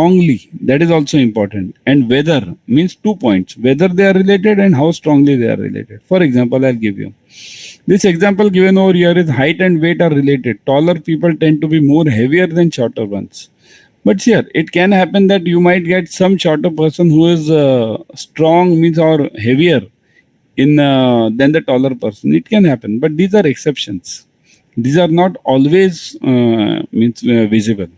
strongly, that is also important. And whether means 2 points, whether they are related and how strongly they are related. For example, I'll give you. This example given over here is height and weight are related. Taller people tend to be more heavier than shorter ones. But here, it can happen that you might get some shorter person who is strong means or heavier in than the taller person. It can happen, but these are exceptions. These are not always visible.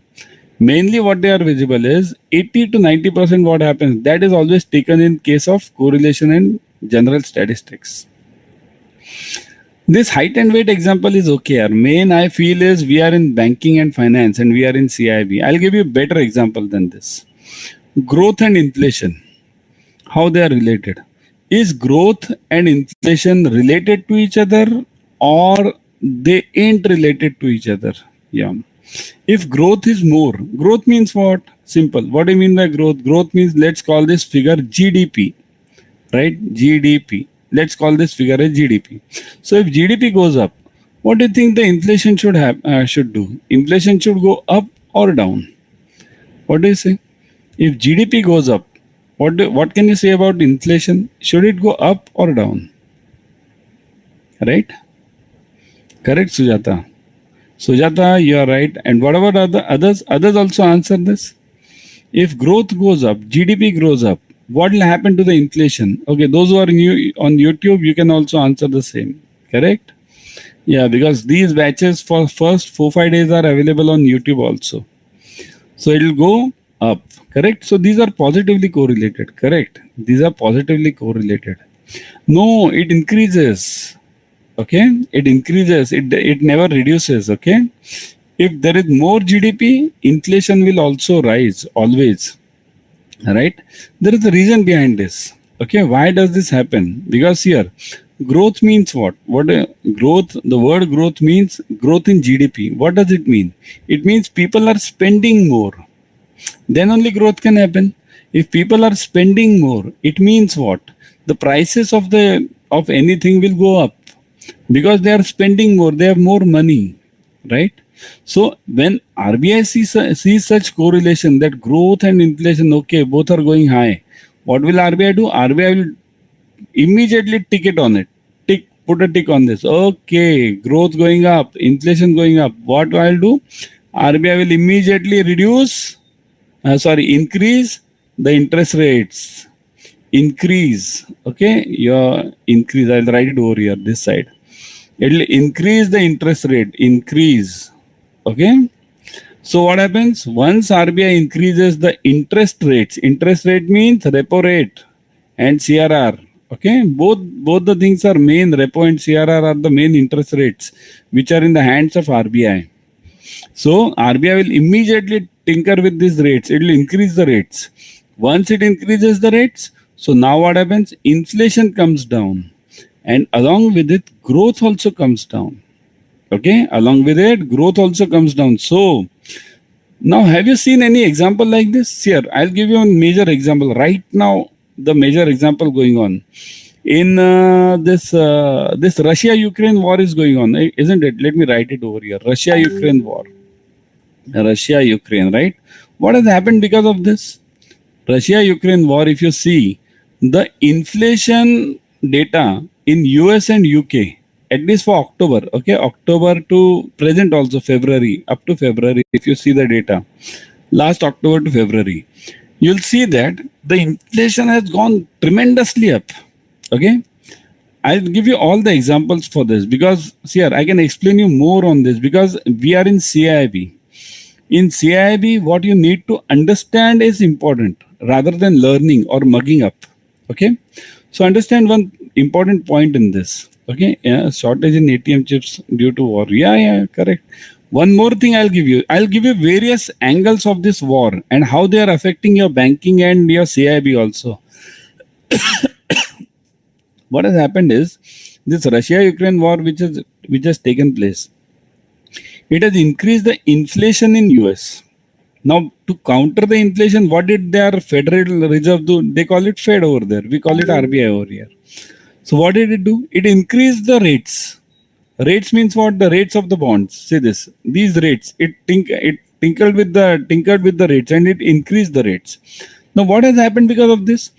Mainly what they are visible is 80 to 90% what happens. That is always taken in case of correlation and general statistics. This height and weight example is okay. Our main I feel is we are in banking and finance and we are in CAIIB. I'll give you a better example than this. Growth and inflation. How they are related. Is growth and inflation related to each other or they ain't related to each other? Yeah. If growth is more, growth means what? Simple. What do you mean by growth? Growth means let's call this figure GDP, right? GDP. Let's call this figure as GDP. So if GDP goes up, what do you think the inflation should do? Inflation should go up or down? What do you say? If GDP goes up, what can you say about inflation? Should it go up or down? Right? Correct, Sujata. Sujata, you are right. And what about others? Others also answer this. If growth goes up, GDP grows up, what will happen to the inflation? Okay, those who are new on YouTube, you can also answer the same. Correct? Yeah, because these batches for first 4-5 days are available on YouTube also. So it will go up. Correct? So these are positively correlated. Correct? These are positively correlated. No, it increases. Okay? It increases. It never reduces. Okay? If there is more GDP, inflation will also rise always. Right? There is a reason behind this. Okay? Why does this happen? Because here, growth means what? Growth, the word growth means growth in GDP. What does it mean? It means people are spending more. Then only growth can happen. If people are spending more, it means what? The prices of anything will go up because they are spending more. They have more money, right? So when RBI sees such correlation that growth and inflation, okay, both are going high, what will RBI do? RBI will immediately put a tick on this. Okay, growth going up, inflation going up. What I'll do? RBI will immediately increase the interest rates. Increase. Okay, increase. I'll write it over here, this side. It will increase the interest rate. Increase. Okay. So what happens? Once RBI increases the interest rates, interest rate means repo rate and CRR. Okay. Both the things are main. Repo and CRR are the main interest rates which are in the hands of RBI. So RBI will immediately tinker with these rates. It will increase the rates. Once it increases the rates, so now what happens? Inflation comes down. And along with it, growth also comes down. Okay, along with it, growth also comes down. So, now have you seen any example like this? Here, I'll give you a major example. Right now, the major example going on. In this Russia-Ukraine war is going on, isn't it? Let me write it over here. Russia-Ukraine war. Russia-Ukraine, right? What has happened because of this? Russia-Ukraine war, if you see, the inflation data in US and UK, at least for October, okay, October to present also February, up to February, if you see the data, last October to February, you'll see that the inflation has gone tremendously up, okay. I'll give you all the examples for this because here I can explain you more on this because we are in CAIIB. In CAIIB, what you need to understand is important rather than learning or mugging up, okay. So understand one important point in this. Okay, yeah, shortage in ATM chips due to war. Yeah, correct. One more thing I'll give you. I'll give you various angles of this war and how they are affecting your banking and your CAIIB also. What has happened is this Russia-Ukraine war which has taken place. It has increased the inflation in US. Now, to counter the inflation, what did their Federal Reserve do? They call it Fed over there. We call it RBI over here. So what did it do? It increased the rates. Rates means what? The rates of the bonds. See this. These rates. It tinkered with the rates, and it increased the rates. Now, what has happened because of this?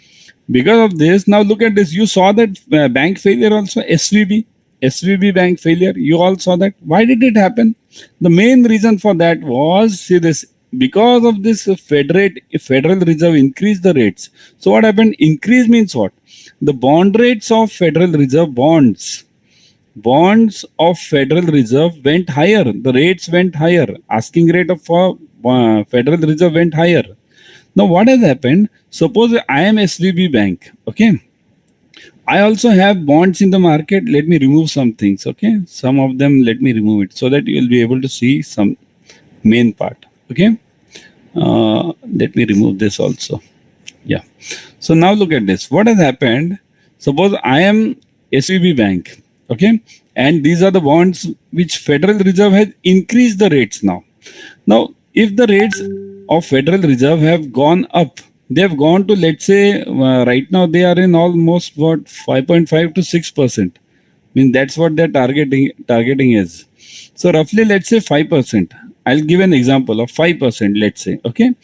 Because of this, now look at this. You saw that bank failure also, SVB bank failure. You all saw that. Why did it happen? The main reason for that was, see this, because of this Federal Reserve increased the rates. So what happened? Increase means what? The bond rates of Federal Reserve bonds of Federal Reserve went higher. The rates went higher. Asking rate of Federal Reserve went higher. Now what has happened? Suppose I am SVB bank. Okay. I also have bonds in the market. Let me remove some things. Okay. Some of them, let me remove it so that you will be able to see some main part. Okay. Let me remove this also. Yeah. So now look at this. What has happened? Suppose I am SVB bank. Okay. And these are the bonds which Federal Reserve has increased the rates now. Now, if the rates of Federal Reserve have gone up, they have gone to, let's say, right now they are in almost what, 5.5 to 6%. I mean, that's what their targeting is. So roughly, let's say 5%. I'll give an example of 5%, let's say. Okay.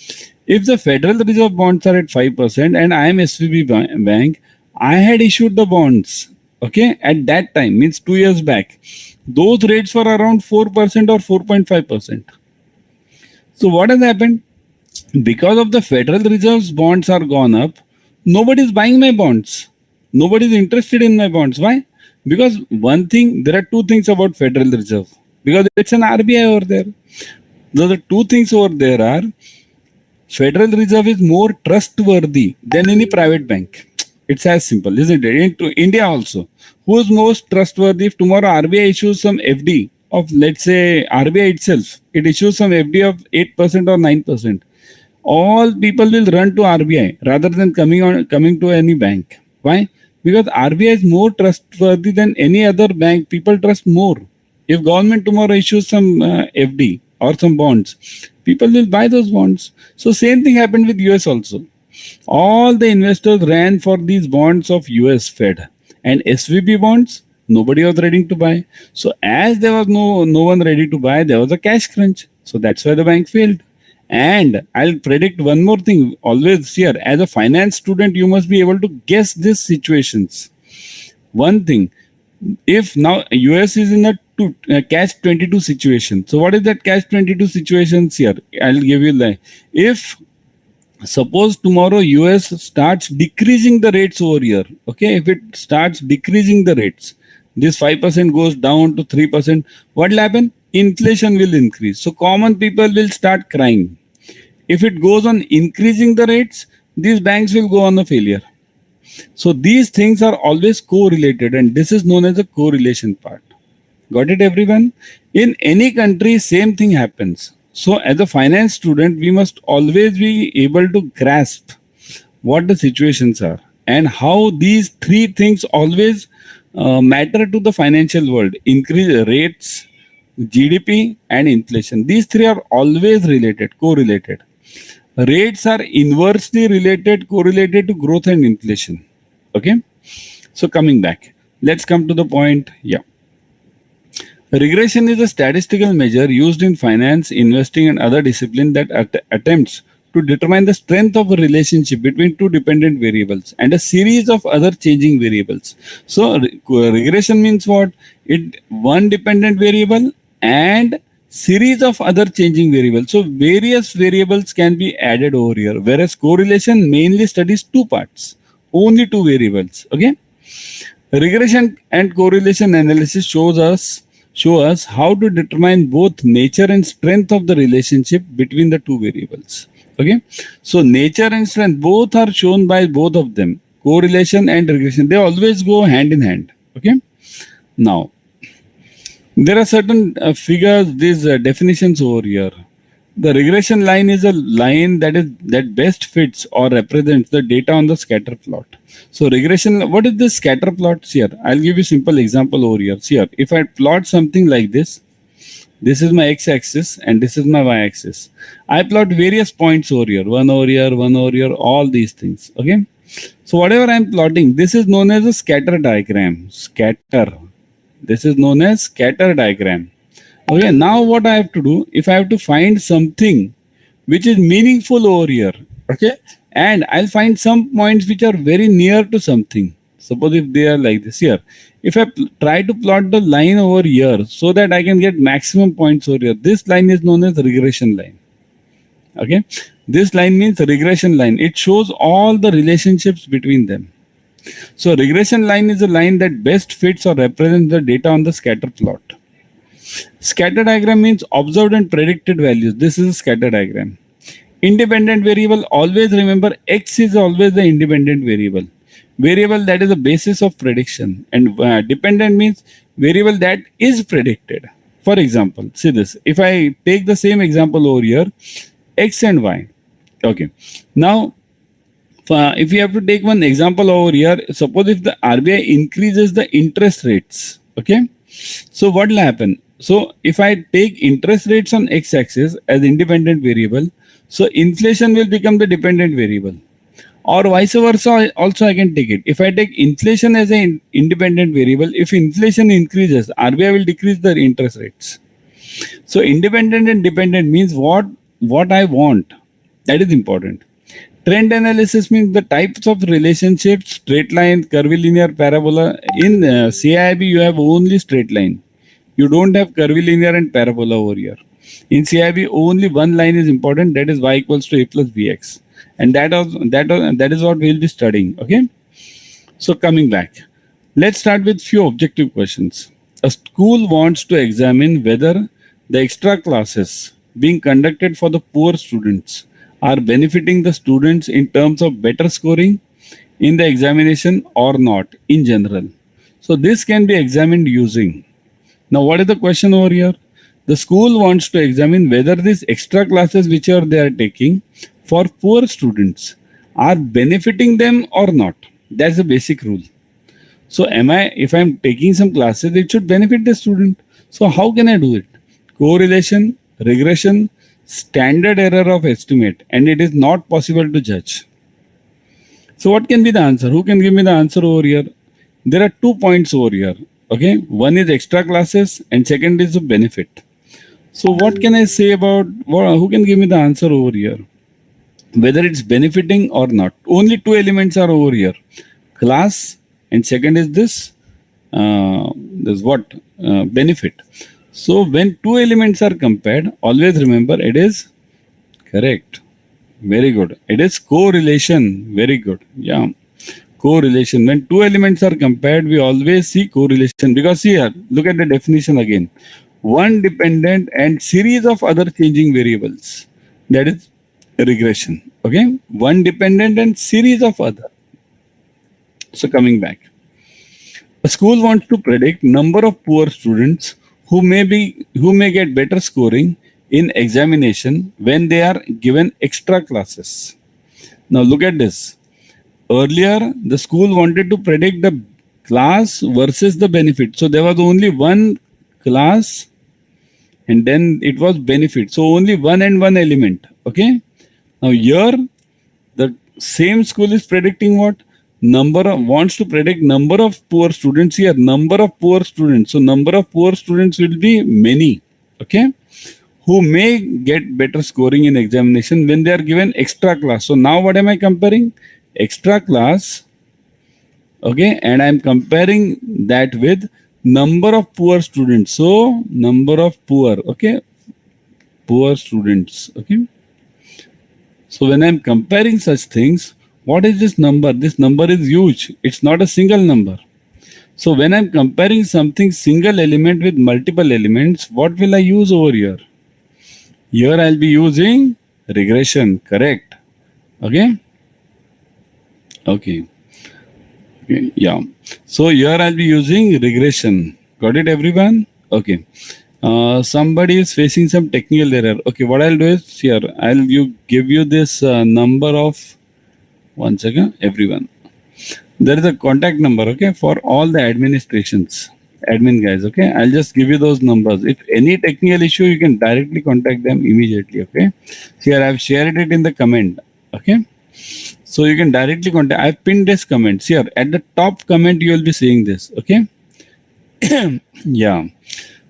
If the Federal Reserve bonds are at 5% and I am SVB bank, I had issued the bonds. Okay. At that time, means 2 years back, those rates were around 4% or 4.5%. So what has happened? Because of the Federal Reserve's bonds are gone up, nobody is buying my bonds. Nobody is interested in my bonds. Why? Because one thing, there are two things about Federal Reserve. Because it's an RBI over there. The two things over there are, Federal Reserve is more trustworthy than any private bank. It's as simple, isn't it? Into India also. Who is most trustworthy? If tomorrow RBI issues some FD of, let's say, RBI itself, it issues some FD of 8% or 9%. All people will run to RBI rather than coming to any bank. Why? Because RBI is more trustworthy than any other bank. People trust more. If government tomorrow issues some FD or some bonds, people will buy those bonds. So same thing happened with US also. All the investors ran for these bonds of US Fed, and SVB bonds, nobody was ready to buy. So as there was no one ready to buy, there was a cash crunch. So that's why the bank failed. And I'll predict one more thing. Always here, as a finance student, you must be able to guess these situations. One thing, if now US is in a catch 22 situation. So what is that catch 22 situations here? I'll give you the, if suppose tomorrow US starts decreasing the rates over here. Okay, if it starts decreasing the rates, this 5% goes down to 3%, what will happen? Inflation will increase. So common people will start crying. If it goes on increasing the rates, these banks will go on a failure. So these things are always correlated, and this is known as a correlation part. Got it, everyone? In any country, same thing happens. So as a finance student, we must always be able to grasp what the situations are and how these three things always matter to the financial world. Increase rates, GDP and inflation. These three are always related, correlated. Rates are inversely related, correlated to growth and inflation. Okay. So coming back, let's come to the point. Yeah. Regression is a statistical measure used in finance, investing and other disciplines that attempts to determine the strength of a relationship between two dependent variables and a series of other changing variables. So regression means what? It one dependent variable and series of other changing variables. So various variables can be added over here, whereas correlation mainly studies two parts, only two variables. Okay. Regression and correlation analysis show us how to determine both nature and strength of the relationship between the two variables. Okay. So nature and strength both are shown by both of them. Correlation and regression, they always go hand in hand. Okay. Now, there are certain figures, these definitions over here. The regression line is a line that best fits or represents the data on the scatter plot. So regression, what is this scatter plots here? I'll give you a simple example over here. See here, if I plot something like this is my x-axis and this is my y-axis. I plot various points over here, one over here, all these things. Okay. So whatever I'm plotting, this is known as a scatter diagram. This is known as scatter diagram. Okay, now what I have to do, if I have to find something which is meaningful over here, okay, and I'll find some points which are very near to something. Suppose if they are like this here, if I try to plot the line over here so that I can get maximum points over here, this line is known as regression line. Okay, this line means regression line. It shows all the relationships between them. So regression line is a line that best fits or represents the data on the scatter plot. Scatter diagram means observed and predicted values. This is a scatter diagram. Independent variable, always remember X is always the independent variable. Variable that is the basis of prediction. And dependent means variable that is predicted. For example, see this. If I take the same example over here, X and Y. Okay. Now, if you have to take one example over here, suppose if the RBI increases the interest rates, okay, so what will happen? So if I take interest rates on x-axis as independent variable, so inflation will become the dependent variable, or vice versa. Also, I can take it. If I take inflation as an independent variable, if inflation increases, RBI will decrease the interest rates. So independent and dependent means what I want. That is important. Trend analysis means the types of relationships, straight line, curvilinear, parabola. In CAIIB, you have only straight line. You don't have curvilinear and parabola over here. In CAIIB, only one line is important. That is y equals to a plus bx. And that is what we'll be studying. Okay. So coming back, let's start with few objective questions. A school wants to examine whether the extra classes being conducted for the poor students are benefiting the students in terms of better scoring in the examination or not in general. So this can be examined using. Now what is the question over here? The school wants to examine whether these extra classes which they are taking for poor students are benefiting them or not. That's the basic rule. So if I'm taking some classes, it should benefit the student. So how can I do it? Correlation, regression, standard error of estimate, and it is not possible to judge. So what can be the answer? Who can give me the answer over here? There are 2 points over here. Okay, one is extra classes and second is the benefit. So what can I say about who can give me the answer over here? Whether it's benefiting or not. Only 2 elements are over here: class and second is this benefit. So when 2 elements are compared, always remember it is correct. Very good. It is correlation. Very good. Yeah. Correlation. When 2 elements are compared, we always see correlation, because here, look at the definition again. One dependent and series of other changing variables. That is regression. Okay. One dependent and series of other. So coming back. A school wants to predict number of poor students who may get better scoring in examination when they are given extra classes. Now look at this. Earlier, the school wanted to predict the class versus the benefit. So there was only one class and then it was benefit. So only one and one element. Okay. Now here, the same school is predicting what? Wants to predict number of poor students here, number of poor students. So number of poor students will be many, okay, who may get better scoring in examination when they are given extra class. So now what am I comparing? Extra class, okay, and I am comparing that with number of poor students. So number of poor, okay, poor students, okay. So when I am comparing such things, what is this number? This number is huge. It's not a single number. So when I'm comparing something single element with multiple elements, what will I use over here? Here I'll be using regression, correct? Okay. Okay. Yeah. So here I'll be using regression. Got it, everyone? Okay. Somebody is facing some technical error. Okay. What I'll do is here, give you this number of. One second, everyone. There is a contact number, okay, for all the admin guys, okay. I'll just give you those numbers. If any technical issue, you can directly contact them immediately, okay. Here, I've shared it in the comment, okay. So you can directly contact. I've pinned this comment. Here, at the top comment, you will be seeing this, okay. Yeah.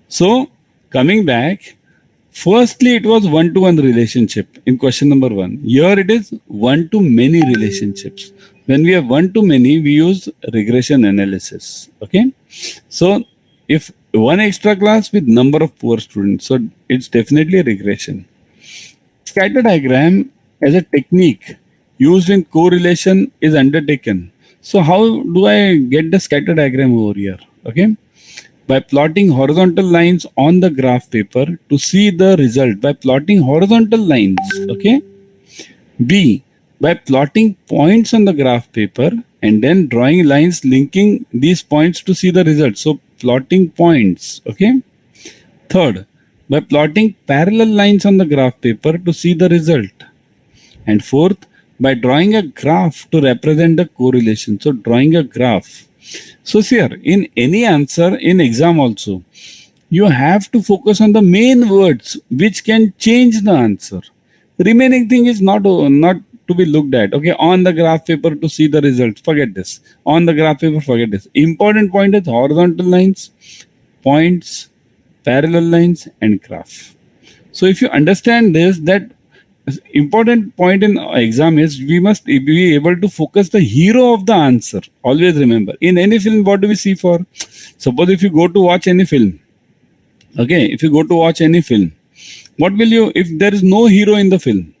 So Coming back, firstly, it was one-to-one relationship in question number 1. Here it is one-to-many relationships. When we have one-to-many, we use regression analysis. Okay. So if one extra class with number of poor students, so it's definitely a regression. Scatter diagram as a technique used in correlation is undertaken. So how do I get the scatter diagram over here? Okay. By plotting horizontal lines on the graph paper to see the result by plotting horizontal lines. Okay. B, by plotting points on the graph paper and then drawing lines linking these points to see the result. So plotting points. Okay. Third, by plotting parallel lines on the graph paper to see the result. And fourth, by drawing a graph to represent the correlation. So drawing a graph. So here, in any answer in exam also, you have to focus on the main words which can change the answer. Remaining thing is not to be looked at. Okay, on the graph paper to see the results, forget this. On the graph paper, forget this. Important point is horizontal lines, points, parallel lines, and graph. So if you understand this, that important point in exam is we must be able to focus the hero of the answer. Always remember, in any film, what do we see for? Suppose if you go to watch any film, okay, if you go to watch any film, what will you, if there is no hero in the film,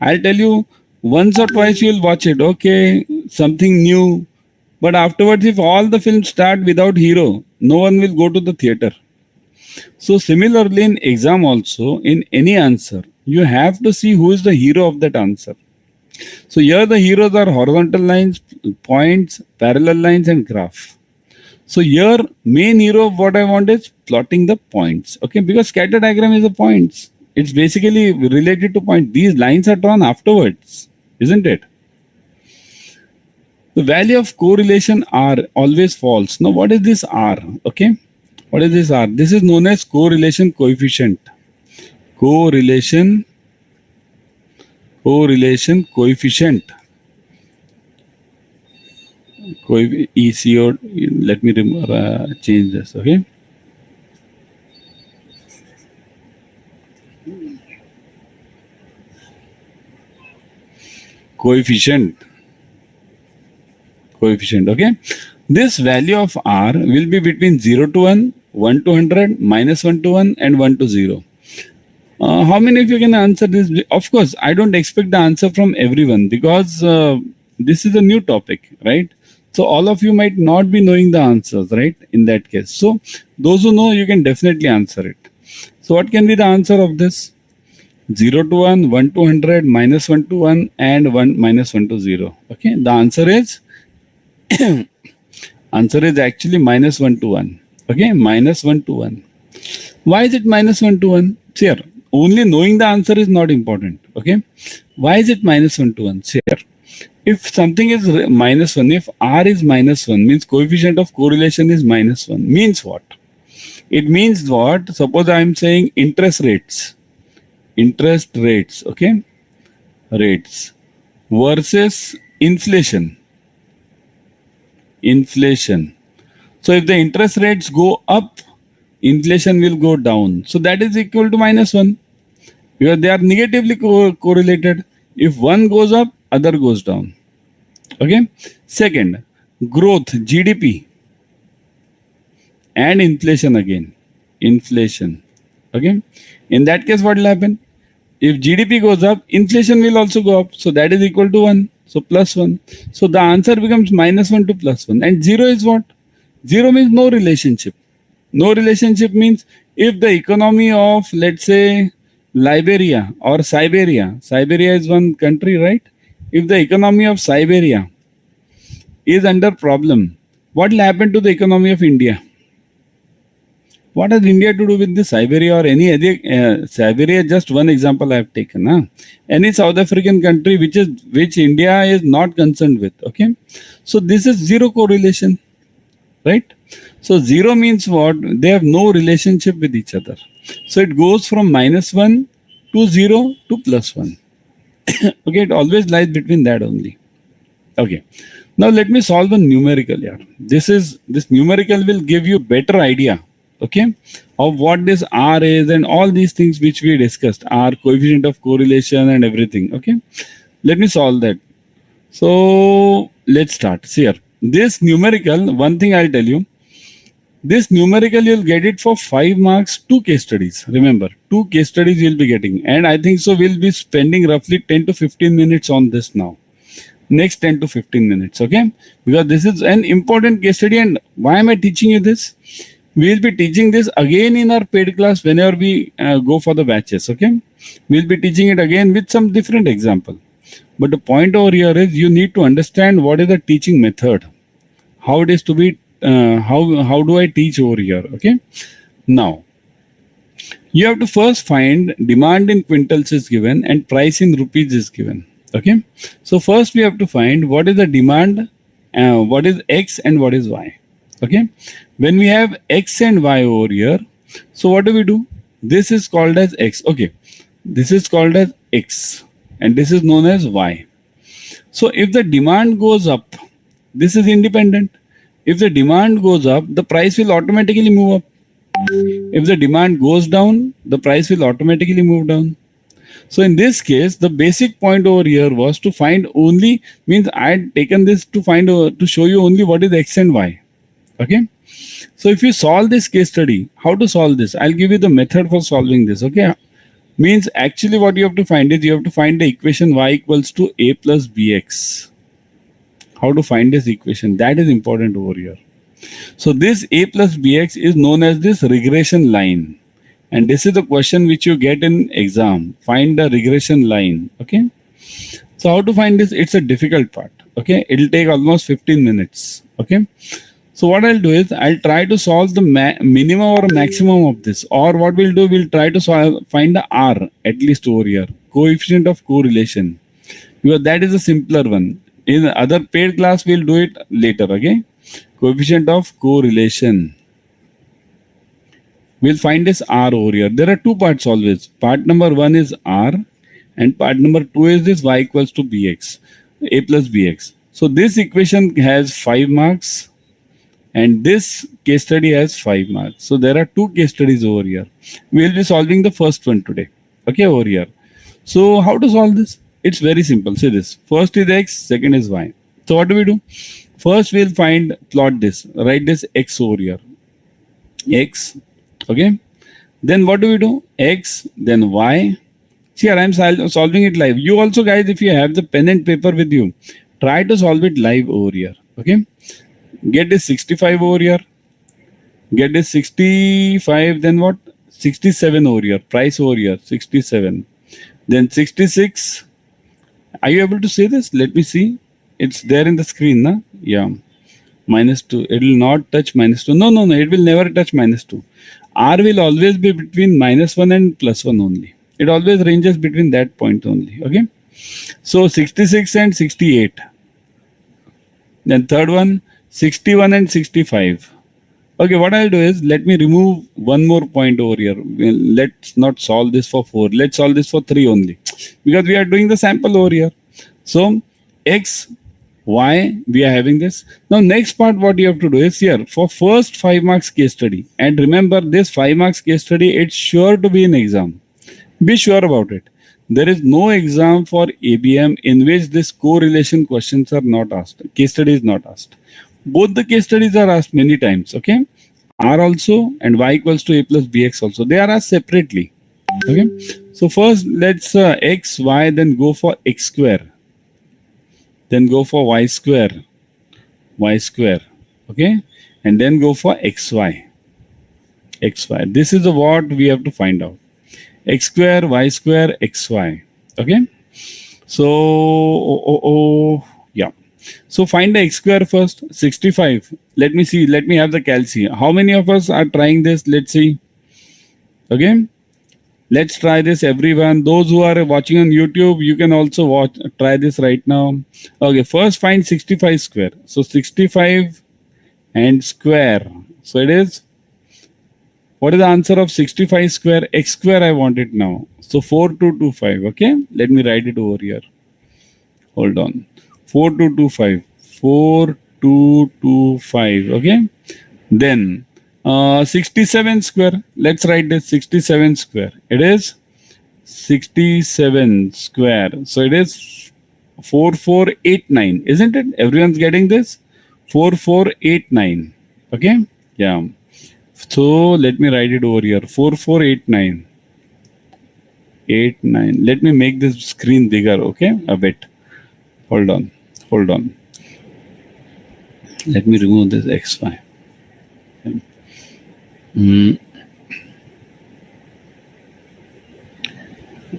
I'll tell you once or twice you'll watch it, okay, something new. But afterwards, if all the films start without hero, no one will go to the theater. So similarly in exam also, in any answer, you have to see who is the hero of that answer. So here the heroes are horizontal lines, points, parallel lines, and graph. So here main hero of what I want is plotting the points. Okay, because scatter diagram is the points. It's basically related to point. These lines are drawn afterwards, isn't it? The value of correlation R always false. Now what is this R? Okay, what is this R? This is known as correlation coefficient. Correlation coefficient. ECO. Let me change this. Okay. Coefficient. Okay. This value of R will be between 0 to 1, 1 to 100, -1 to 1, and 1 to 0. How many of you can answer this? Of course, I don't expect the answer from everyone because this is a new topic, right? So all of you might not be knowing the answers, right? In that case. So those who know, you can definitely answer it. So what can be the answer of this? 0 to 1, 1 to 100, -1 to 1, and 1 to 0. Okay. The answer is actually -1 to 1. Okay. -1 to 1. Why is it -1 to 1? Here, only knowing the answer is not important. Okay. Why is it -1 to 1? Here, if something is -1, if R is -1, means coefficient of correlation is -1. Means what? It means what? Suppose I am saying interest rates. Okay. Rates versus inflation. So if the interest rates go up, inflation will go down. So that is equal to -1 because they are negatively correlated. If one goes up, other goes down. Okay. Second, growth, GDP, and inflation again. Okay. In that case, what will happen? If GDP goes up, inflation will also go up. So that is equal to 1. So +1. So the answer becomes -1 to +1. And 0 is what? 0 means no relationship. No relationship means if the economy of, let's say, Liberia or Siberia is one country, right? If the economy of Siberia is under problem, what will happen to the economy of India? What has India to do with the Siberia or any other? Siberia, just one example I have taken. Any South African country which India is not concerned with. Okay, so this is 0 correlation, right? So 0 means what? They have no relationship with each other. So it goes from -1 to 0 to +1. Okay, it always lies between that only. Okay, now let me solve a numerical here. This numerical will give you better idea okay, of what this R is and all these things which we discussed, R, coefficient of correlation and everything. Okay, let me solve that. So let's start. See here, this numerical, one thing I'll tell you, this numerical you'll get it for 5 marks, 2 case studies. Remember, 2 case studies you'll be getting, and I think so we'll be spending roughly 10 to 15 minutes on this now. Next 10 to 15 minutes, okay? Because this is an important case study. And why am I teaching you this? We'll be teaching this again in our paid class whenever we go for the batches, okay? We'll be teaching it again with some different example. But the point over here is you need to understand what is the teaching method, how it is to be, how do I teach over here, okay? Now, you have to first find demand in quintals is given and price in rupees is given. Okay, so first we have to find what is the demand, what is X and what is Y. Okay, when we have X and Y over here, so what do? This is called as X. Okay, this is called as X and this is known as Y. So if the demand goes up, this is independent. If the demand goes up, the price will automatically move up. If the demand goes down, the price will automatically move down. So in this case, the basic point over here was to find only, means I had taken this to find, to show you only what is X and Y. Okay. So if you solve this case study, how to solve this? I'll give you the method for solving this. Okay. Means actually what you have to find is you have to find the equation Y equals to A plus BX. How to find this equation? That is important over here. So this A plus BX is known as this regression line. And this is the question which you get in exam. Find the regression line. Okay. So how to find this? It's a difficult part. Okay. It'll take almost 15 minutes. Okay. So what I'll do is I'll try to solve the minimum or maximum of this. Or what we'll do, we'll try to find the R at least over here. Coefficient of correlation. Because that is a simpler one. In the other paid class, we'll do it later. Okay. Coefficient of correlation. We'll find this R over here. There are 2 parts always. Part number 1 is R and part number 2 is this Y equals to BX, A plus BX. So this equation has 5 marks and this case study has 5 marks. So there are 2 case studies over here. We'll be solving the first one today. Okay, over here. So how to solve this? It's very simple. See this. First is X, second is Y. So what do? First we'll plot this. Write this X over here. X. Okay, then what do? X, then Y. See here, I'm solving it live. You also guys, if you have the pen and paper with you, try to solve it live over here. Okay, get this 65 over here. Get this 65, then what? 67 over here. Price over here, 67. Then 66. Are you able to see this? Let me see. It's there in the screen, na? Yeah. -2. It will not touch -2. No. It will never touch -2. R will always be between -1 and +1 only. It always ranges between that point only. Okay. So 66 and 68. Then third one, 61 and 65. Okay, what I'll do is let me remove one more point over here. Let's not solve this for 4. Let's solve this for 3 only. Because we are doing the sample over here. So X, Y, we are having this. Now next part what you have to do is here for first 5 marks case study. And remember this 5 marks case study, it's sure to be an exam. Be sure about it. There is no exam for ABM in which this correlation questions are not asked. Case study is not asked. Both the case studies are asked many times. Okay. R also and Y equals to A plus BX also. They are asked separately. Okay. So first let's X, Y, then go for X square. Then go for Y square. Y square. Okay. And then go for XY. XY. This is what we have to find out. X square, Y square, XY. Okay. So, yeah. So find the X square first. 65. Let me see. Let me have the calci. How many of us are trying this? Let's see. Okay. Let's try this, everyone. Those who are watching on YouTube, you can also try this right now. Okay. First find 65 square. So 65 and square. So it is. What is the answer of 65 square? X square I want it now. So 4225. Okay. Let me write it over here. Hold on. 4225. 4225. Okay. Then 67 square. Let's write this 67 square. It is 67 square. So it is 4489, isn't it? Everyone's getting this? 4489. Okay? Yeah. So let me write it over here. 4489. 89. Let me make this screen bigger, okay? A bit. Hold on. Hold on. Let me remove this XY.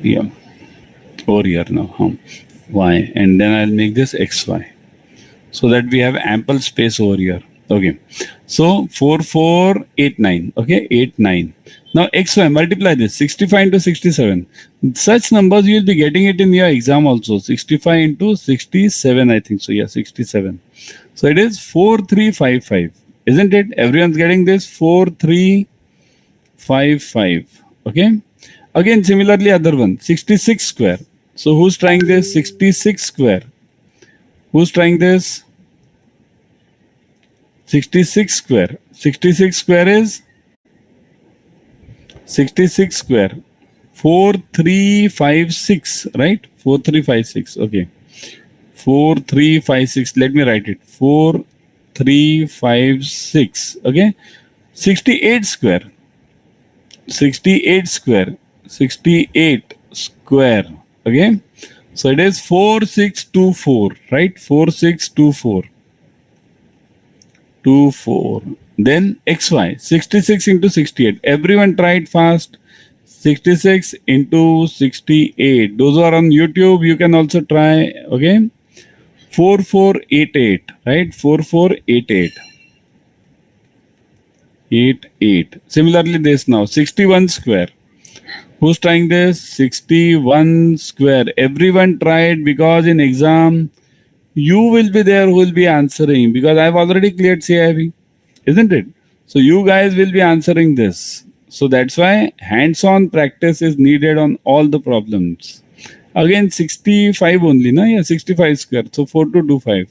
Yeah. Over here now. Y. And then I'll make this XY. So that we have ample space over here. Okay. So 4489. Okay. 89. Now XY, multiply this. 65 into 67. Such numbers you will be getting it in your exam also. 65 into 67, I think so. Yeah, 67. So it is 4355. Isn't it? Everyone's getting this? 4355. Okay. Again, similarly, other one. 66 square. So who's trying this? 66 square. Who's trying this? 66 square. 66 square is 66 square. 4356, right? 4356. Okay. 4356. Let me write it. 4356. Okay. 68 square. 68 square. 68 square. Okay. So it is 4624, right? 4624. 24. Then XY, 66 into 68. Everyone try it fast. 66 into 68. Those who are on YouTube, you can also try. Okay. 4488, right? 4488. 88. Similarly, this now 61 square. Who's trying this? 61 square. Everyone tried, because in exam, you will be there who will be answering, because I've already cleared CAIIB, isn't it? So you guys will be answering this. So that's why hands-on practice is needed on all the problems. Again, 65 only, na? Yeah, 65 square. So 4225.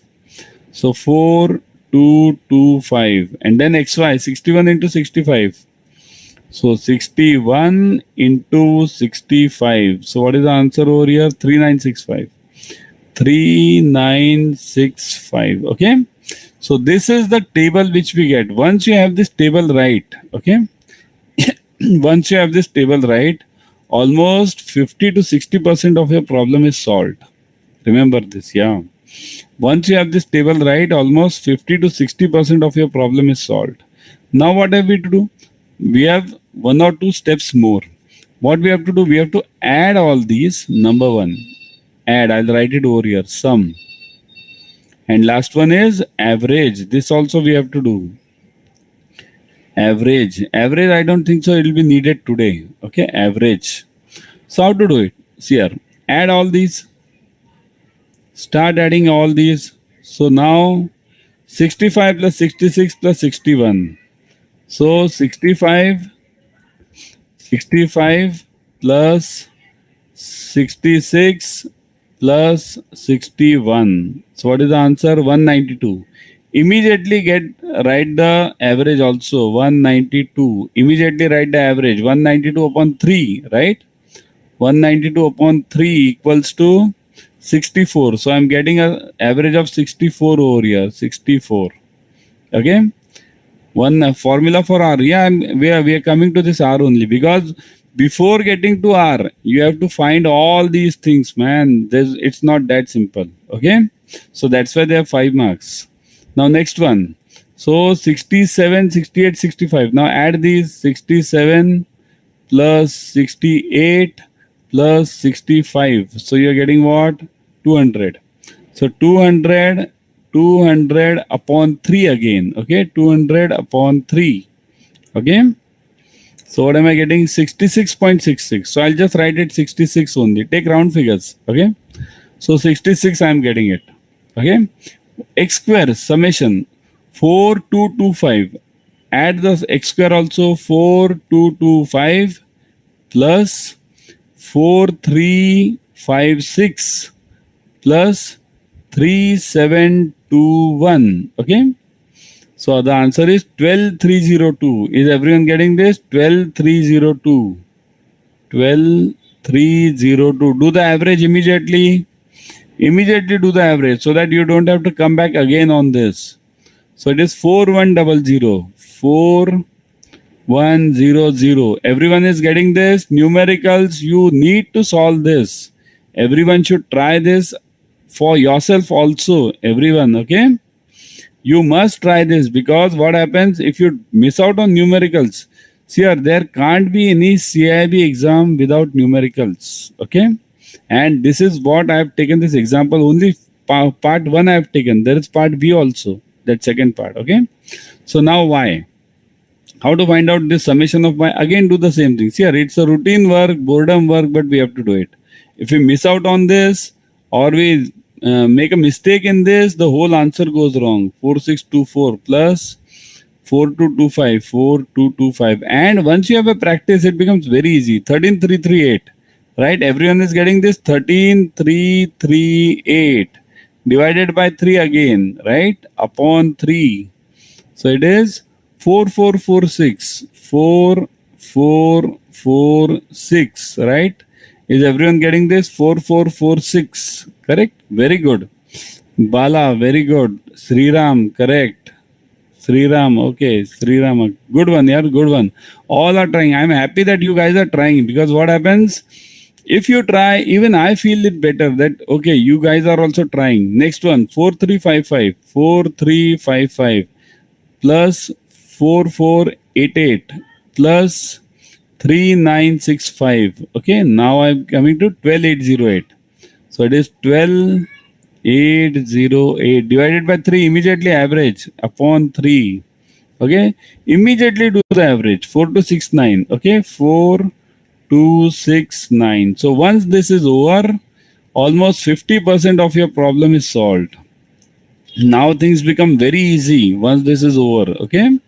So 4225. And then XY, 61 into 65. So 61 into 65. So what is the answer over here? 3965. 3965. Okay. So this is the table which we get. Once you have this table right, okay. Once you have this table right, almost 50 to 60% of your problem is solved. Remember this, yeah. Once you have this table right, almost 50 to 60% of your problem is solved. Now what have we to do? We have one or two steps more. What we have to do? We have to add all these. Number one, add. I'll write it over here. Sum. And last one is average. This also we have to do. Average. Average, I don't think so it will be needed today. Okay, average. So how to do it? See here. Add all these. Start adding all these. So now 65 plus 66 plus 61. So 65 plus 66 plus 61. So what is the answer? 192. Immediately write the average also. 192. Immediately write the average. 192 upon 3, right? 192 upon 3 equals to 64. So I'm getting an average of 64 over here. 64. Okay. One formula for R. Yeah, we are coming to this R only, because before getting to R, you have to find all these things, man. It's not that simple. Okay. So that's why they have 5 marks. Now next one. So 67, 68, 65. Now add these. 67 plus 68 plus 65. So you're getting what? 200. So 200 upon 3 again. Okay. 200 upon 3. Okay. So what am I getting? 66.66. So I'll just write it 66 only. Take round figures. Okay. So 66 I'm getting it. Okay. X square summation 4225. Add the x square also. 4225 plus 4356 plus 3721. Okay. So the answer is 12302. Is everyone getting this? 12302. 12302. Do the average immediately. Immediately do the average so that you don't have to come back again on this. So it is 4100. 4100. Everyone is getting this. Numericals, you need to solve this. Everyone should try this for yourself also. Everyone, okay? You must try this, because what happens if you miss out on numericals? See here, there can't be any CAIIB exam without numericals, okay? And this is what I have taken this example. Only part 1 I have taken. There is part B also, that second part, okay? So now why? How to find out this summation of y? Again, do the same thing. See here, it's a routine work, boredom work, but we have to do it. If we miss out on this, or we make a mistake in this, the whole answer goes wrong. 4624 plus 4225, 4225. And once you have a practice, it becomes very easy. 13338, right? Everyone is getting this. 13338 divided by 3 again, right? Upon 3. So it is 4446. 4446, right? Is everyone getting this? 4446. Correct? Very good. Bala, very good. Sriram, correct. Sriram, okay. Sriram, good one, yeah, good one. All are trying. I'm happy that you guys are trying, because what happens? If you try, even I feel it better that, okay, you guys are also trying. Next one, 4355. 4355 plus 4488 plus 3965. Okay, now I'm coming to 12808. So it is 12808 divided by 3. Immediately average upon 3. Okay, immediately do the average. 4269. Okay, 4269. So once this is over, almost 50% of your problem is solved. Now things become very easy once this is over. Okay,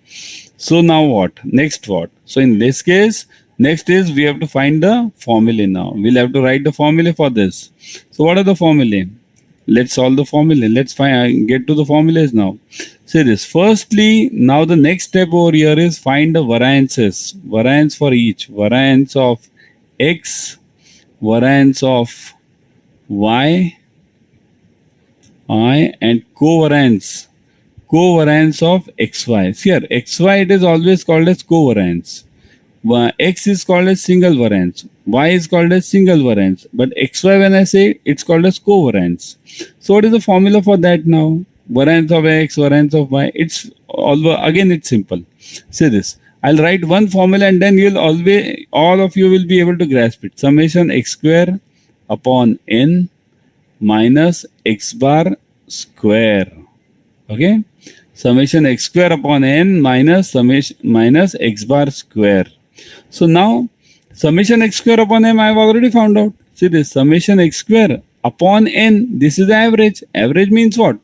so now what? Next what? So in this case, next is we have to find the formulae now. We'll have to write the formulae for this. So what are the formulae? Let's solve the formulae. Let's get to the formulas now. Say this. Firstly, now the next step over here is find the variances. Variance for each. Variance of x, variance of y, I, and covariance. Covariance of xy. See here, xy, it is always called as covariance. X is called as single variance. Y is called as single variance. But xy, when I say, it's called as covariance. So what is the formula for that now? Variance of x, variance of y. It's again, it's simple. Say this. I'll write one formula, and then you'll always, all of you will be able to grasp it. Summation x square upon n minus x bar square. Okay. Summation x square upon n minus x bar square. So now summation x square upon m I have already found out. See this, summation x square upon n. This is the average. Average means what?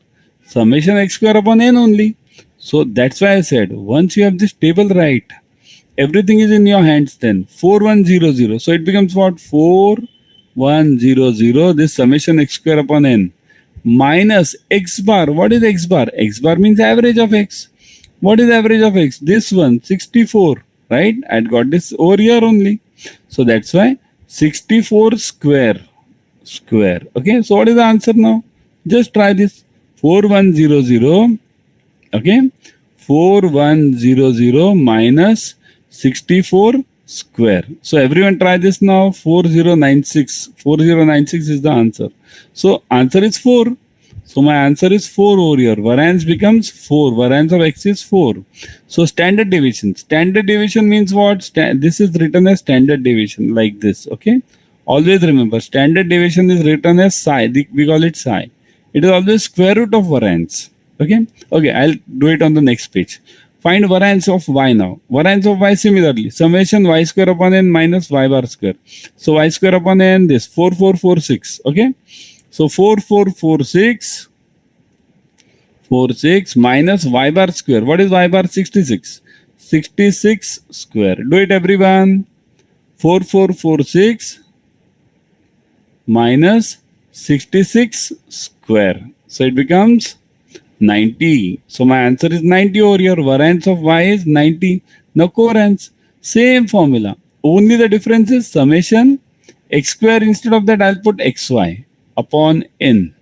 Summation x square upon n only. So that's why I said, once you have this table right, everything is in your hands then. 4100. So it becomes what? 4100. This summation x square upon n minus x bar. What is x bar? X bar means average of x. What is average of x? This one, 64. Right? I got this over here only. So that's why 64 square. Okay. So what is the answer now? Just try this. 4100. Okay. 4100 minus 64 square. So everyone try this now. 4096. 4096 is the answer. So answer is 4. So my answer is 4 over here. Variance becomes 4. Variance of x is 4. So standard deviation. Standard deviation means what? This is written as standard deviation like this. Okay. Always remember, standard deviation is written as psi. We call it psi. It is always square root of variance. Okay. Okay. I'll do it on the next page. Find variance of y now. Variance of y similarly. Summation y square upon n minus y bar square. So y square upon n, this 4446. Okay. So 4446 minus y bar square. What is y bar? 66. 66 square. Do it everyone. 4446 minus 66 square. So it becomes 90. So my answer is 90 over here. Variance of y is 90. Now covariance, same formula. Only the difference is summation x square. Instead of that, I'll put xy upon n.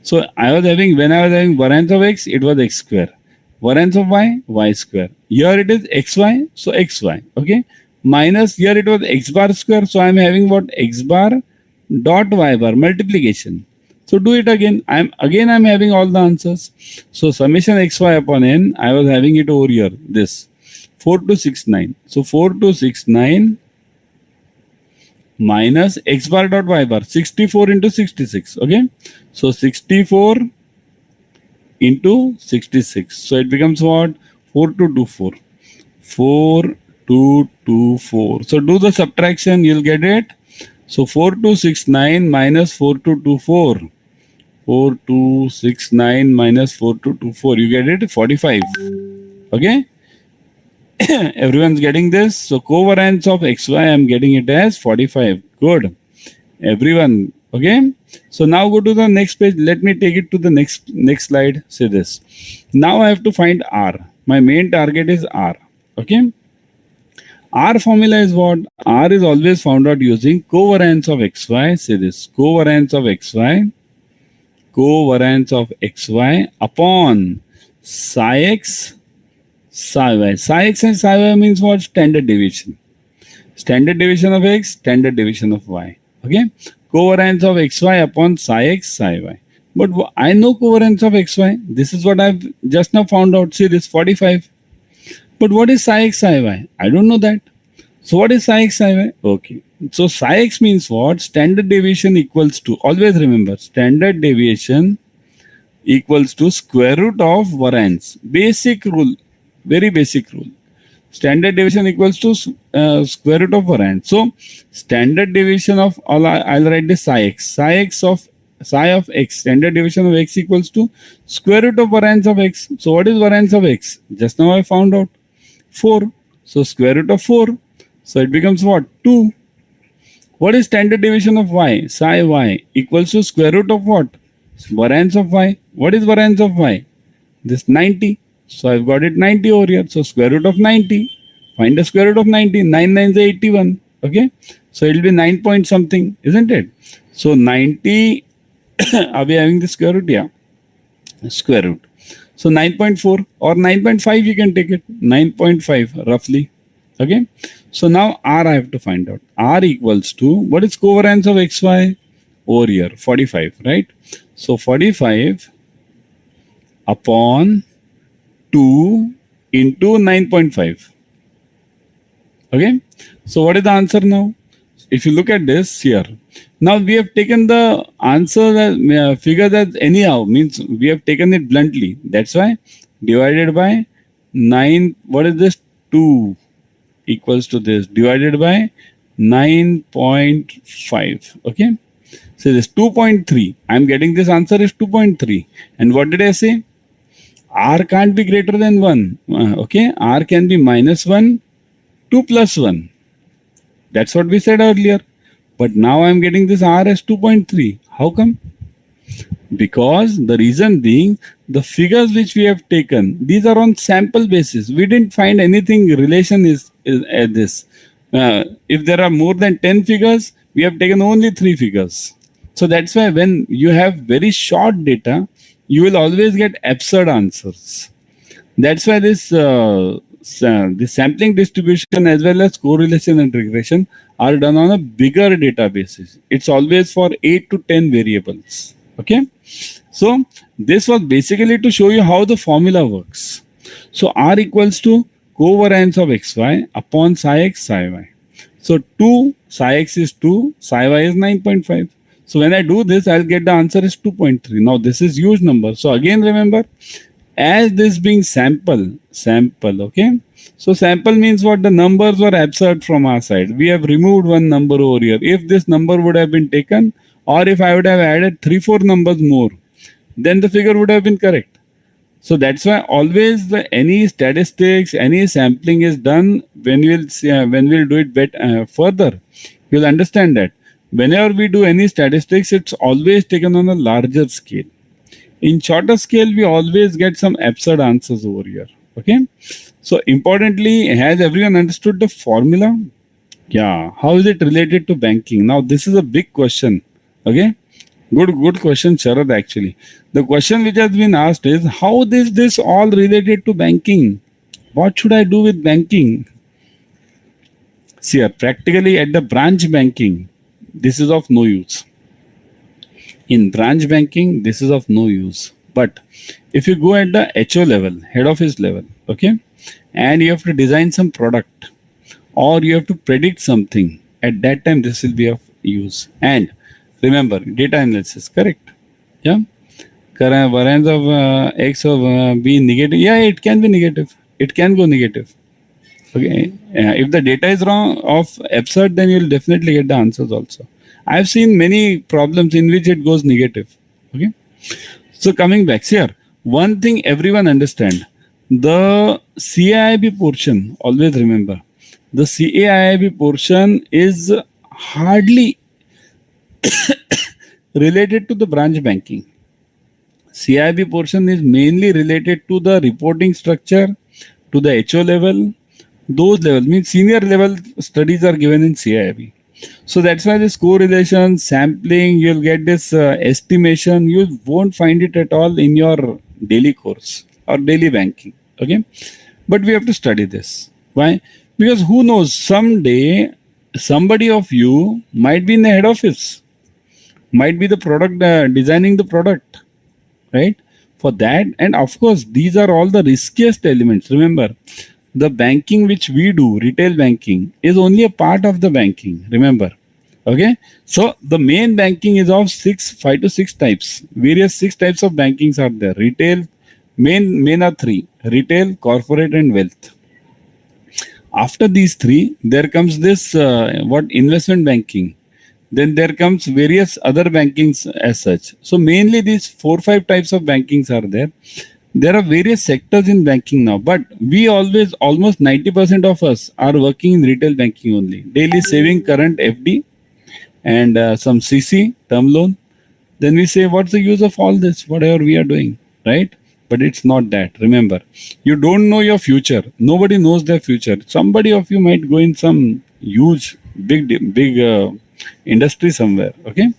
So when I was having variance of x, it was x square. Variance of y, y square. Here it is xy, so xy. Okay. Minus here it was x bar square. So I'm having what? X bar dot y bar multiplication. So do it again. I'm having all the answers. So summation xy upon n, I was having it over here. This 4269. So 4269 minus x bar dot y bar, 64 into 66. Okay. So 64 into 66. So it becomes what? 4224. 4224. So do the subtraction, you'll get it. So 4269 minus 4224. 4269 minus 4224. You get it? 45. Okay. Everyone's getting this. So covariance of xy, I'm getting it as 45. Good. Everyone. Okay. So now go to the next page. Let me take it to the next slide. Say this. Now I have to find R. My main target is R. Okay. R formula is what? R is always found out using covariance of xy. Say this. Covariance of xy. Covariance of xy upon psi x, psi y. Psi x and psi y means what? Standard deviation. Standard deviation of x, standard deviation of y. Okay. Covariance of xy upon psi x, psi y. But I know covariance of xy. This is what I've just now found out. See this 45. But what is psi x, psi y? I don't know that. So what is psi x, psi y? Okay. So psi x means what? Standard deviation equals to, always remember, standard deviation equals to square root of variance. Basic rule, very basic rule. Standard deviation equals to square root of variance. So standard deviation of, I'll write this psi x. Psi of x, standard deviation of x equals to square root of variance of x. So what is variance of x? Just now I found out 4. So square root of 4. So it becomes what? 2. What is standard deviation of y? Psi y equals to square root of what? Variance of y. What is variance of y? This 90. So I've got it 90 over here. So square root of 90. Find the square root of 90. 9 9 is 81. Okay. So it will be 9 point something, isn't it? So 90. Are we having the square root? Yeah. Square root. So 9.4 or 9.5 you can take it. 9.5 roughly. Okay. So now R I have to find out. R equals to, what is covariance of xy? Over here, 45, right? So 45 upon 2 into 9.5. Okay. So what is the answer now? If you look at this here, now we have taken the answer that figure that anyhow, means we have taken it bluntly. That's why divided by 9, what is this? 2 equals to this divided by 9.5. Okay. So this 2.3. I'm getting this answer is 2.3. And what did I say? R can't be greater than 1. Okay. R can be minus 1, 2 plus 1. That's what we said earlier. But now I'm getting this R as 2.3. How come? Because the reason being, the figures which we have taken, these are on sample basis. We didn't find anything relation is at this. If there are more than 10 figures, we have taken only 3 figures. So that's why when you have very short data, you will always get absurd answers. That's why this the sampling distribution as well as correlation and regression are done on a bigger databases. It's always for 8 to 10 variables. Okay. So this was basically to show you how the formula works. So R equals to covariance of xy upon psi x, psi y. So 2, psi x is 2, psi y is 9.5. So when I do this, I'll get the answer is 2.3. Now this is huge number. So again, remember, as this being sample, okay. So sample means what? The numbers were absurd from our side. We have removed one number over here. If this number would have been taken, or if I would have added 3-4 numbers more, then the figure would have been correct. So that's why always any statistics, any sampling is done when we'll do it further. You'll understand that whenever we do any statistics, it's always taken on a larger scale. In shorter scale, we always get some absurd answers over here. Okay. So importantly, has everyone understood the formula? Yeah. How is it related to banking? Now, this is a big question. Okay. Good question, Sharad, actually. The question which has been asked is, how is this all related to banking? What should I do with banking? See, practically at the branch banking, this is of no use. In branch banking, this is of no use. But if you go at the HO level, head office level, okay, and you have to design some product or you have to predict something, at that time this will be of use. And remember, data analysis, correct? Yeah. Variance of x of b negative. Yeah, it can be negative. It can go negative. Okay. If the data is wrong of absurd, then you'll definitely get the answers also. I've seen many problems in which it goes negative. Okay. So coming back here, one thing everyone understand, the CAIIB portion, always remember, the CAIIB portion is hardly related to the branch banking. CIB portion is mainly related to the reporting structure, to the HO level. Those levels means senior level studies are given in CIB. So that's why this correlation, sampling, you'll get this estimation. You won't find it at all in your daily course or daily banking. Okay, but we have to study this. Why? Because who knows? Someday somebody of you might be in the head office, might be the product designing the product, right? For that, and of course, these are all the riskiest elements. Remember, the banking which we do, retail banking, is only a part of the banking. Remember, okay? So the main banking is of 5 to 6 types. Various 6 types of bankings are there. Retail, main are 3: retail, corporate, and wealth. After these 3, there comes this investment banking. Then there comes various other bankings as such. So mainly these 4-5 types of bankings are there. There are various sectors in banking now, but we almost 90% of us are working in retail banking only. Daily saving, current FD, and some CC, term loan. Then we say, what's the use of all this, whatever we are doing, right? But it's not that. Remember, you don't know your future. Nobody knows their future. Somebody of you might go in some huge, big industry somewhere. Okay,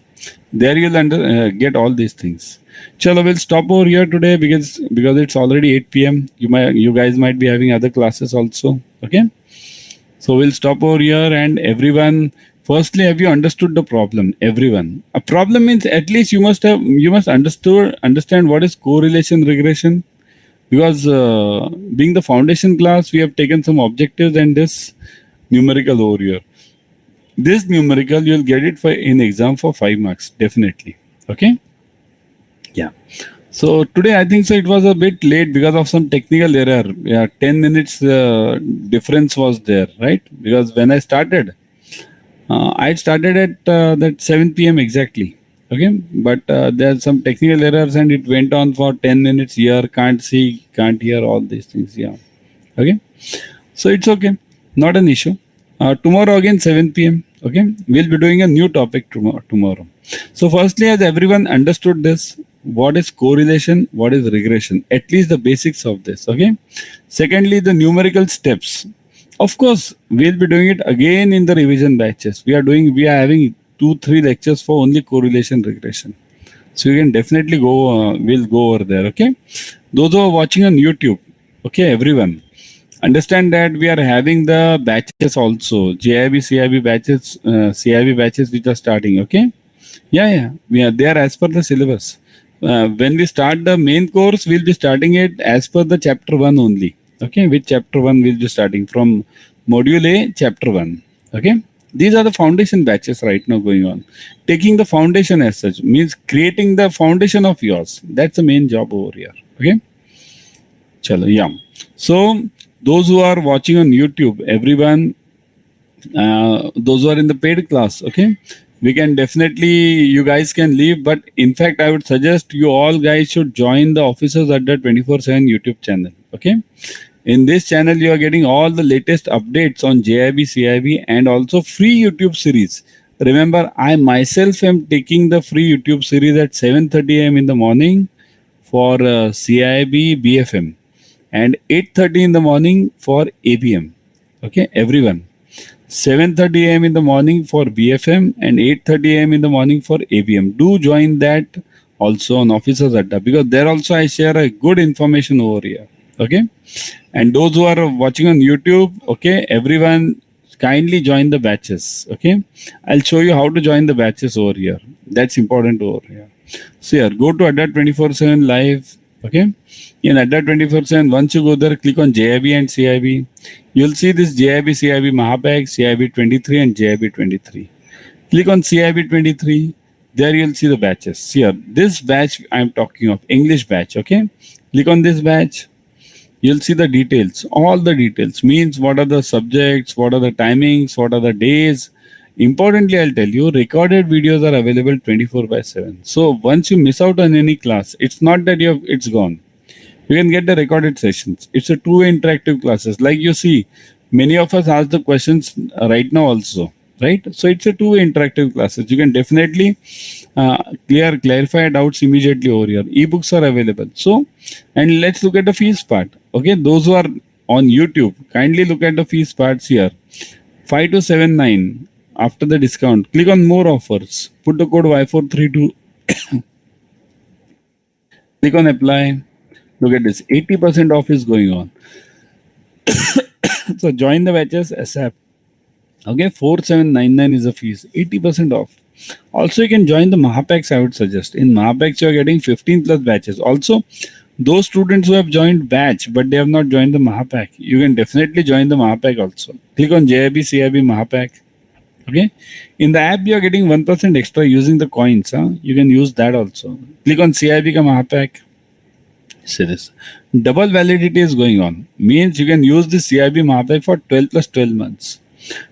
there you'll get all these things. Chalo, we'll stop over here today because it's already 8 p.m. You guys might be having other classes also. Okay, so we'll stop over here. And everyone, firstly, have you understood the problem? Everyone, a problem means at least you must understand what is correlation regression, because being the foundation class, we have taken some objectives and this numerical over here. This numerical, you'll get it in exam for 5 marks, definitely. Okay. Yeah. So today, I think so it was a bit late because of some technical error. Yeah, 10 minutes difference was there, right? Because when I started at that 7 p.m. exactly. Okay. But there are some technical errors and it went on for 10 minutes here. Can't see, can't hear, all these things. Yeah. Okay. So it's okay. Not an issue. Tomorrow again 7 p.m. Okay, we'll be doing a new topic tomorrow. So firstly, has everyone understood this? What is correlation? What is regression? At least the basics of this. Okay. Secondly, the numerical steps. Of course, we'll be doing it again in the revision batches. We are having 2-3 lectures for only correlation regression. So you can definitely go. We'll go over there. Okay. Those who are watching on YouTube. Okay, everyone. Understand that we are having the batches also, JIB, CIB batches, CIB batches which are starting. Okay, yeah, we are there as per the syllabus. When we start the main course, we'll be starting it as per the chapter 1 only. Okay, with chapter 1 we'll be starting from module A, chapter 1. Okay, these are the foundation batches right now going on. Taking the foundation as such means creating the foundation of yours. That's the main job over here. Okay, chalo, yeah. So those who are watching on YouTube, everyone, those who are in the paid class, okay, we can definitely, you guys can leave. But in fact, I would suggest you all guys should join the Officers Adda 24/7 YouTube channel. Okay, in this channel, you are getting all the latest updates on JIB, CIB, and also free YouTube series. Remember, I myself am taking the free YouTube series at 7:30 a.m. in the morning. for CIB BFM, and 8:30 in the morning for ABM. Okay, everyone. 7:30 a.m. in the morning for BFM and 8:30 a.m. in the morning for ABM. Do join that also on Officers Adda, because there also I share a good information over here. Okay, and those who are watching on YouTube, okay, everyone kindly join the batches. Okay, I'll show you how to join the batches over here. That's important over here. So here, go to Adda 24/7 live. Okay, in Adda 24/7, once you go there, click on JIB and CIB. You'll see this JIB, CIB Mahapack, CIB 23 and JIB 23. Click on CIB 23. There you'll see the batches. Here, this batch I'm talking of, English batch. Okay, click on this batch. You'll see the details. All the details means what are the subjects, what are the timings, what are the days. Importantly, I'll tell you, recorded videos are available 24/7. So once you miss out on any class, it's not that it's gone. You can get the recorded sessions. It's a two-way interactive classes. Like you see, many of us ask the questions right now also, right? So it's a two-way interactive classes. You can definitely clarify doubts immediately over here. Ebooks are available. So, and let's look at the fees part. Okay, those who are on YouTube, kindly look at the fees parts here. 5279 after the discount. Click on more offers. Put the code Y432. Click on apply. Look at this, 80% off is going on. So join the batches ASAP. Okay, 4799 is the fees, 80% off. Also, you can join the Mahapacks, I would suggest. In Mahapacks, you are getting 15 plus batches. Also, those students who have joined batch but they have not joined the Mahapack, you can definitely join the Mahapack also. Click on JIB, CIB, Mahapack. Okay, in the app, you are getting 1% extra using the coins. You can use that also. Click on CIB ka Mahapack. Say this, double validity is going on, means you can use the CIB Mahapack for 12 plus 12 months.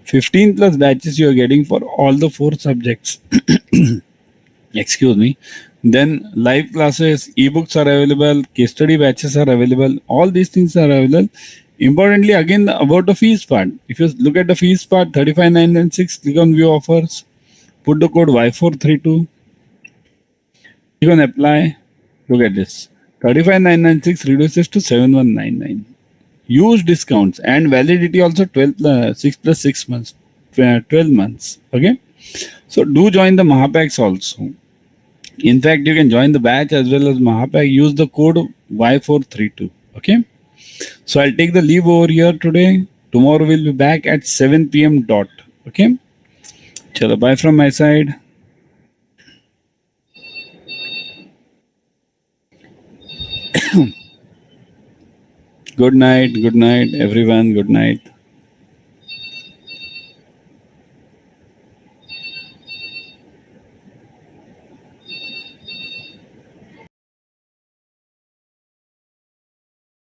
15 plus batches you are getting for all the 4 subjects. Excuse me. Then live classes, ebooks are available, case study batches are available. All these things are available. Importantly, again, about the fees part. If you look at the fees part, 35,996, click on view offers, put the code Y432, click on apply. Look at this. 35,996 reduces to 7,199. Use discounts and validity also 6 plus 6 months, 12 months. Okay. So do join the Mahapacks also. In fact, you can join the batch as well as Mahapack. Use the code Y432. Okay. So I'll take the leave over here today. Tomorrow we'll be back at 7 p.m. dot. Okay. Chalo, bye from my side. Good night, everyone. Good night.